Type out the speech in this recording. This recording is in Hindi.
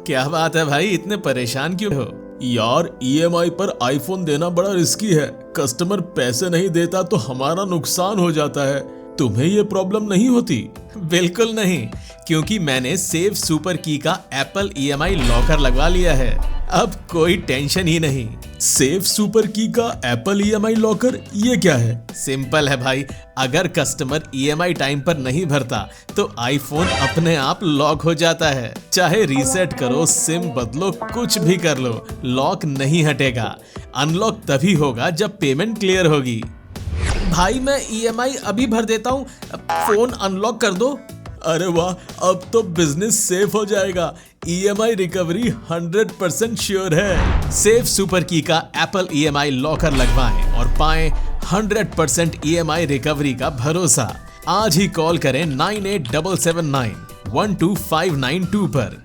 क्या बात है भाई, इतने परेशान क्यों हो? यार ईएमआई पर आईफोन देना बड़ा रिस्की है। कस्टमर पैसे नहीं देता तो हमारा नुकसान हो जाता है। तुम्हें ये प्रॉब्लम नहीं होती? बिल्कुल नहीं, क्योंकि मैंने सेव सुपर की का एप्पल ईएमआई लॉकर लगवा लिया है। अब कोई टेंशन ही नहीं। सेव सुपर की का एप्पल ईएमआई लॉकर, ये क्या है? सिंपल है भाई, अगर कस्टमर ईएमआई टाइम पर नहीं भरता तो आईफोन अपने आप लॉक हो जाता है। चाहे रीसेट करो, सिम बदलो, कुछ भी कर लो, लॉक नहीं हटेगा। अनलॉक तभी होगा जब पेमेंट क्लियर होगी। भाई मैं ईएमआई अभी भर देता हूँ, फोन अनलॉक कर दो। अरे वाह, अब तो बिजनेस सेफ हो जाएगा। ईएमआई रिकवरी 100% श्योर है। सेव सुपर की का एप्पल ईएमआई लॉकर लगवाएं और पाएं 100% ईएमआई रिकवरी का भरोसा। आज ही कॉल करें 9877912592 पर।